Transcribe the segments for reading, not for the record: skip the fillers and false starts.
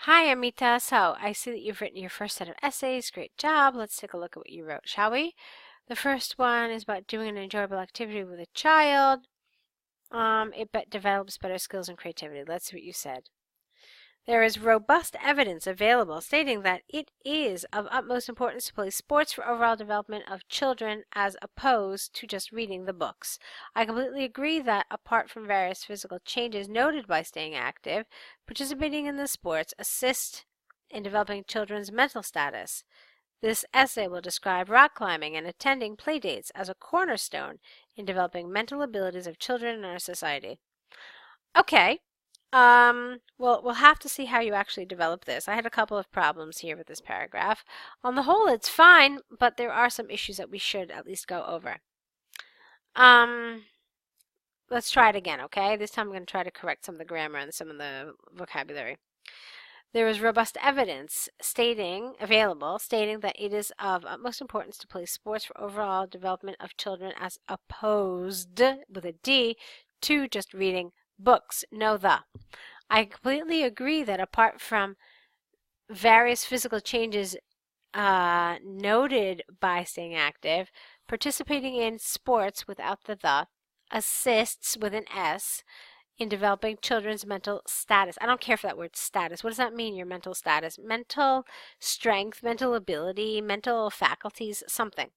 Hi, Amita. So, I see that you've written your first set of essays. Great job. Let's take a look at what you wrote, shall we? The first one is about doing an enjoyable activity with a child. It develops better skills and creativity. Let's see what you said. There is robust evidence available stating that it is of utmost importance to play sports for overall development of children as opposed to just reading the books. I completely agree that apart from various physical changes noted by staying active, participating in the sports assists in developing children's mental status. This essay will describe rock climbing and attending play dates as a cornerstone in developing mental abilities of children in our society. Okay. Well, we'll have to see how you actually develop this. I had a couple of problems here with this paragraph. On the whole, it's fine, but there are some issues that we should at least go over. Let's try it again, okay? This time I'm going to try to correct some of the grammar and some of the vocabulary. There is robust evidence available stating that it is of utmost importance to play sports for overall development of children as opposed, with a D, to just reading books. Know the. I completely agree that apart from various physical changes noted by staying active, participating in sports without the assists with an S in developing children's mental status. I don't care for that word status. What does that mean, your mental status? Mental strength, mental ability, mental faculties, something.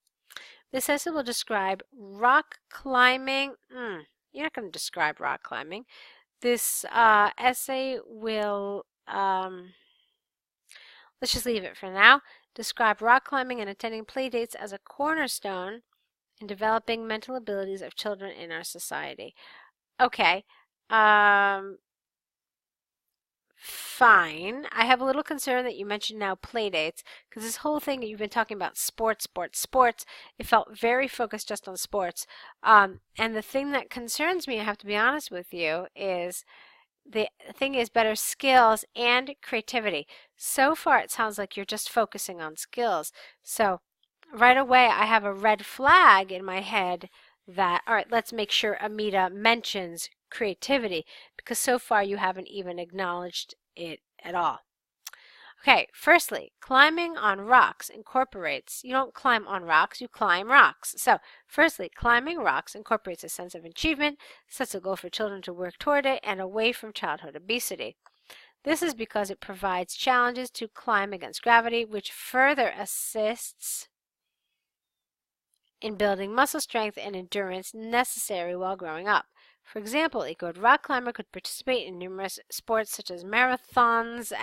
This essay will describe rock climbing. You're not going to describe rock climbing. This essay will, let's just leave it for now. Describe rock climbing and attending play dates as a cornerstone in developing mental abilities of children in our society. Okay. Fine. I have a little concern that you mentioned now play dates, because this whole thing that you've been talking about sports, it felt very focused just on sports. And the thing that concerns me, I have to be honest with you, is the thing is better skills and creativity. So far, it sounds like you're just focusing on skills. So right away, I have a red flag in my head that, all right, let's make sure Amita mentions creativity, because so far you haven't even acknowledged it at all. Okay, firstly, climbing on rocks incorporates, you don't climb on rocks, you climb rocks. So, firstly, climbing rocks incorporates a sense of achievement, sets a goal for children to work toward it, and away from childhood obesity. This is because it provides challenges to climb against gravity, which further assists in building muscle strength and endurance necessary while growing up. For example, a good rock climber could participate in numerous sports such as marathons,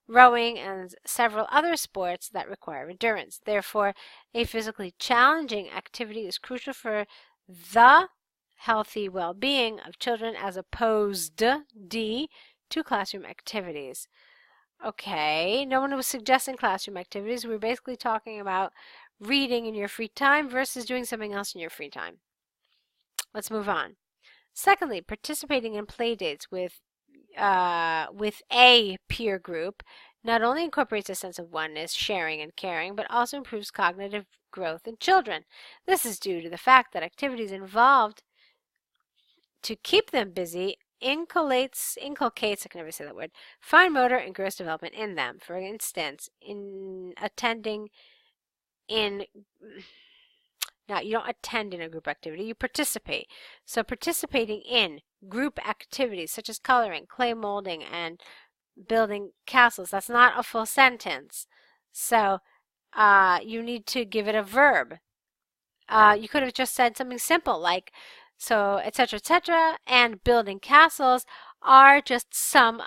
rowing, and several other sports that require endurance. Therefore, a physically challenging activity is crucial for the healthy well-being of children as opposed, D, to classroom activities. Okay, no one was suggesting classroom activities. We were basically talking about reading in your free time versus doing something else in your free time. Let's move on. Secondly, participating in play dates with a peer group not only incorporates a sense of oneness, sharing, and caring, but also improves cognitive growth in children. This is due to the fact that activities involved to keep them busy inculcates, I can never say that word, fine motor and gross development in them. For instance, now, you don't attend in a group activity, you participate. So participating in group activities such as coloring, clay molding, and building castles, that's not a full sentence. So you need to give it a verb. You could have just said something simple like, so, etc., and building castles are just some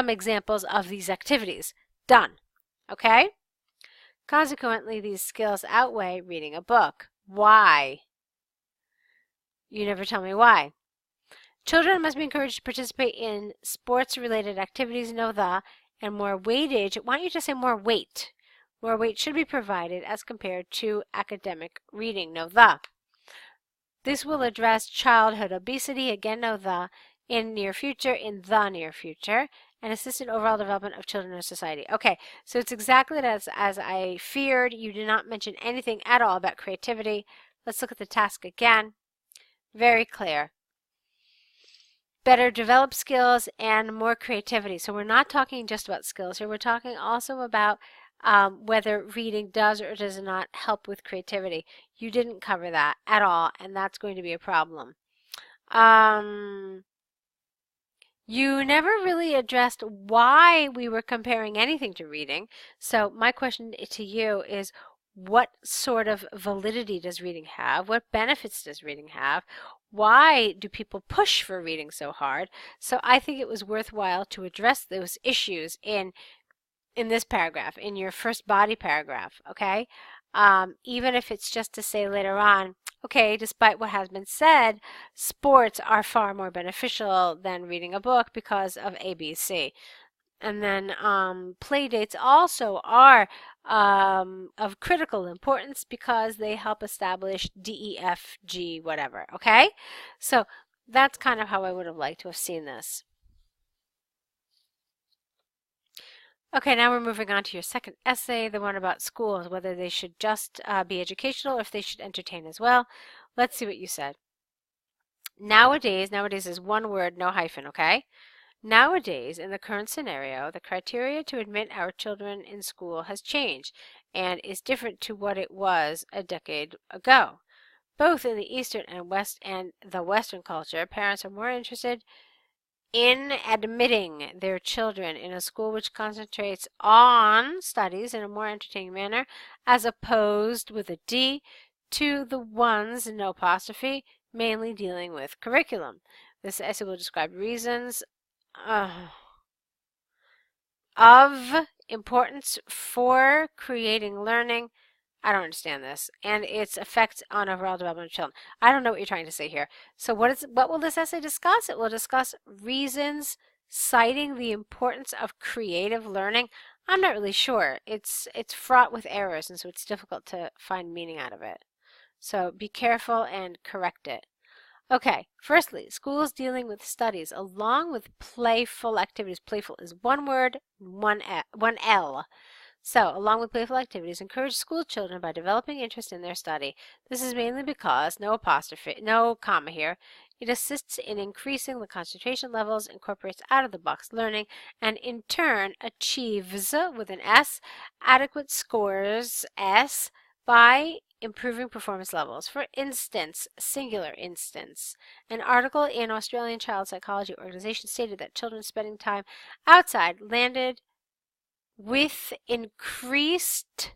examples of these activities. Done. Okay? Consequently, these skills outweigh reading a book. Why? You never tell me why. Children must be encouraged to participate in sports-related activities, know the, and more weightage. Why don't you just say more weight? More weight should be provided as compared to academic reading, know the. This will address childhood obesity, again, know the, in the near future, and assist in overall development of children in society. Okay, so it's exactly as I feared. You did not mention anything at all about creativity. Let's look at the task again. Very clear. better developed skills and more creativity. So we're not talking just about skills here. We're talking also about whether reading does or does not help with creativity. You didn't cover that at all, and that's going to be a problem. You never really addressed why we were comparing anything to reading. So my question to you is, what sort of validity does reading have? What benefits does reading have? Why do people push for reading so hard? So I think it was worthwhile to address those issues in this paragraph, in your first body paragraph, okay? Even if it's just to say later on, okay, despite what has been said, sports are far more beneficial than reading a book because of ABC. And then play dates also are of critical importance because they help establish DEFG whatever, okay? So that's kind of how I would have liked to have seen this. Okay, now we're moving on to your second essay, the one about schools, whether they should just be educational or if they should entertain as well. Let's see what you said. Nowadays is one word, no hyphen, okay? Nowadays, in the current scenario, the criteria to admit our children in school has changed and is different to what it was a decade ago. Both in the Eastern and the Western culture, parents are more interested in admitting their children in a school which concentrates on studies in a more entertaining manner, as opposed with a D to the ones, no apostrophe, mainly dealing with curriculum. This essay will describe reasons of importance for creating learning. I don't understand this, and its effects on overall development of children. I don't know what you're trying to say here. So what will this essay discuss? It will discuss reasons citing the importance of creative learning. I'm not really sure. It's fraught with errors, and so it's difficult to find meaning out of it. So be careful and correct it. Okay, firstly, schools dealing with studies along with playful activities. Playful is one word, one L. So, along with playful activities, encourage school children by developing interest in their study. This is mainly because, no comma here, it assists in increasing the concentration levels, incorporates out-of-the-box learning, and in turn achieves, with an S, adequate scores, S, by improving performance levels. For instance, singular instance, an article in Australian Child Psychology Organization stated that children spending time outside landed with increased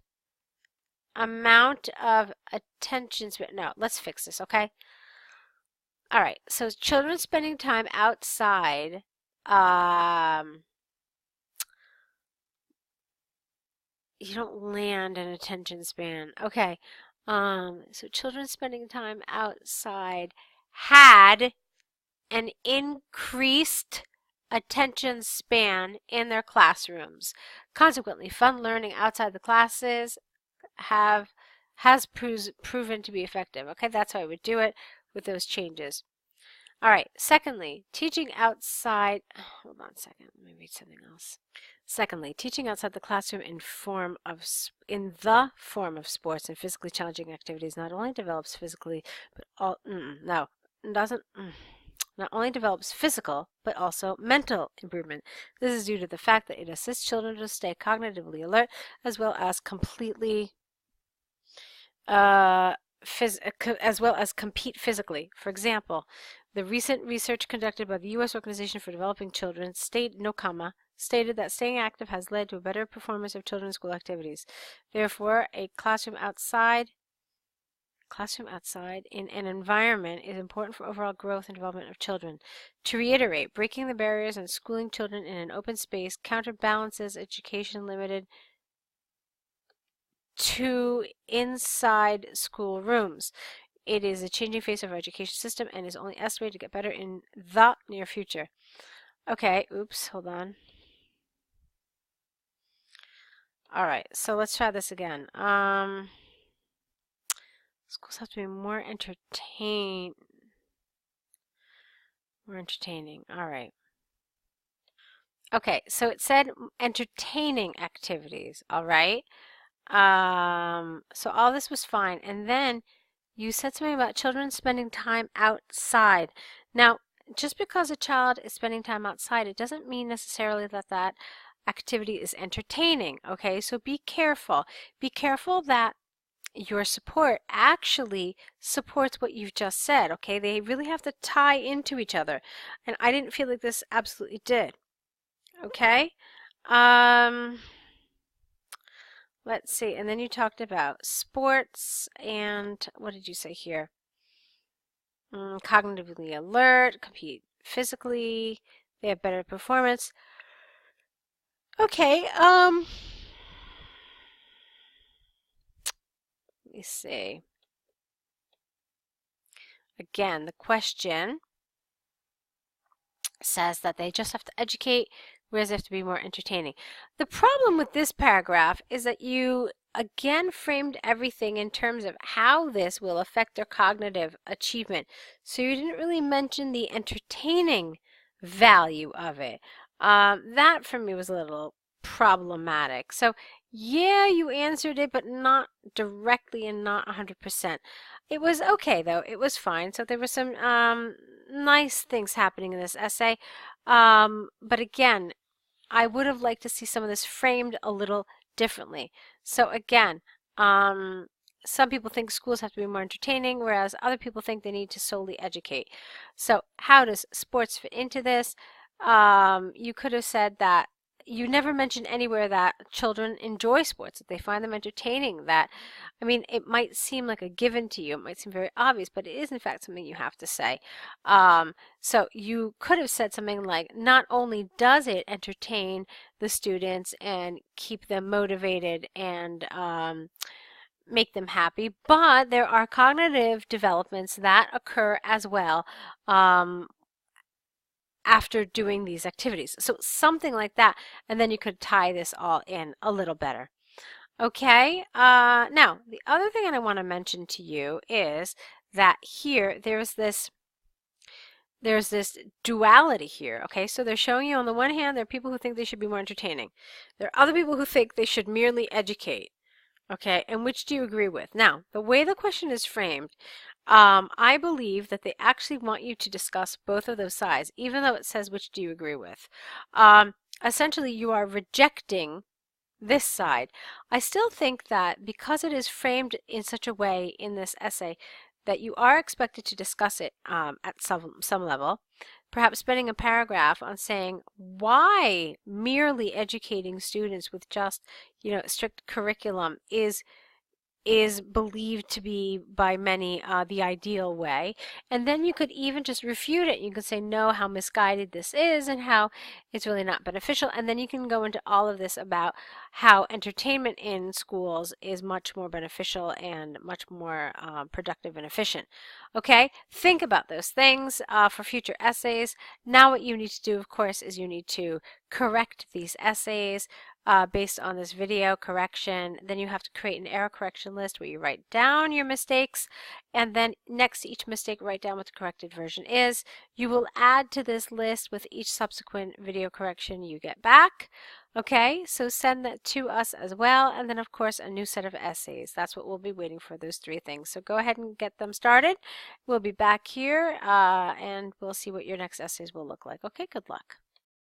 amount of attention span. No, let's fix this, okay? All right, so children spending time outside, you don't land an attention span. Okay, so children spending time outside had an increased attention span in their classrooms. Consequently, fun learning outside the classes has proven to be effective. Okay, that's how I would do it with those changes. All right, secondly, teaching outside, hold on a second, let me read something else. Secondly, teaching outside the classroom in the form of sports and physically challenging activities not only develops physically, but not only develops physical, but also mental improvement. This is due to the fact that it assists children to stay cognitively alert as well as compete physically. For example, the recent research conducted by the U.S. Organization for Developing Children stated that staying active has led to a better performance of children's school activities. Therefore, a classroom outside in an environment is important for overall growth and development of children. To reiterate, breaking the barriers and schooling children in an open space counterbalances education limited to inside school rooms. It is a changing face of our education system and is only estimated to get better in the near future. Okay, oops, hold on. All right, so let's try this again. Schools have to be more entertaining. All right. Okay, so it said entertaining activities, all right? So all this was fine. And then you said something about children spending time outside. Now, just because a child is spending time outside, it doesn't mean necessarily that that activity is entertaining, okay? So be careful. Be careful that your support actually supports what you've just said, okay? They really have to tie into each other. And I didn't feel like this absolutely did, okay? Let's see. And then you talked about sports and what did you say here? Cognitively alert, compete physically, they have better performance. Okay, let me see. Again, the question says that they just have to educate, whereas they have to be more entertaining. The problem with this paragraph is that you again framed everything in terms of how this will affect their cognitive achievement. So you didn't really mention the entertaining value of it. That for me was a little problematic. So yeah, you answered it, but not directly and not 100%. It was okay though. It was fine. So there were some nice things happening in this essay. But again, I would have liked to see some of this framed a little differently. So again, some people think schools have to be more entertaining, whereas other people think they need to solely educate. So how does sports fit into this? You could have said that you never mentioned anywhere that children enjoy sports, that they find them entertaining, that, I mean, it might seem like a given to you, it might seem very obvious, but it is in fact something you have to say. So you could have said something like, not only does it entertain the students and keep them motivated and make them happy, but there are cognitive developments that occur as well after doing these activities. So something like that, and then you could tie this all in a little better. Okay, now the other thing that I want to mention to you is that here there's this duality here, okay? So they're showing you on the one hand, there are people who think they should be more entertaining. There are other people who think they should merely educate, okay? And which do you agree with? Now, the way the question is framed, I believe that they actually want you to discuss both of those sides, even though it says which do you agree with. Essentially, you are rejecting this side. I still think that because it is framed in such a way in this essay that you are expected to discuss it at some level, perhaps spending a paragraph on saying why merely educating students with just, strict curriculum is believed to be by many the ideal way. And then you could even just refute it. You could say, no, how misguided this is and how it's really not beneficial. And then you can go into all of this about how entertainment in schools is much more beneficial and much more productive and efficient. Okay, think about those things for future essays. Now what you need to do, of course, is you need to correct these essays based on this video correction. Then you have to create an error correction list where you write down your mistakes, and then next to each mistake write down what the corrected version is. You will add to this list with each subsequent video correction you get back. Okay, so send that to us as well, and then of course a new set of essays. That's what we'll be waiting for, those 3 things. So go ahead and get them started. We'll be back here and we'll see what your next essays will look like. Okay, good luck.